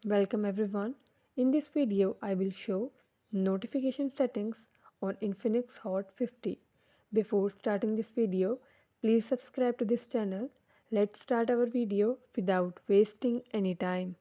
Welcome everyone. In this video, I will show notification settings on Infinix Hot 50. Before starting this video, please subscribe to this channel. Let's start our video without wasting any time.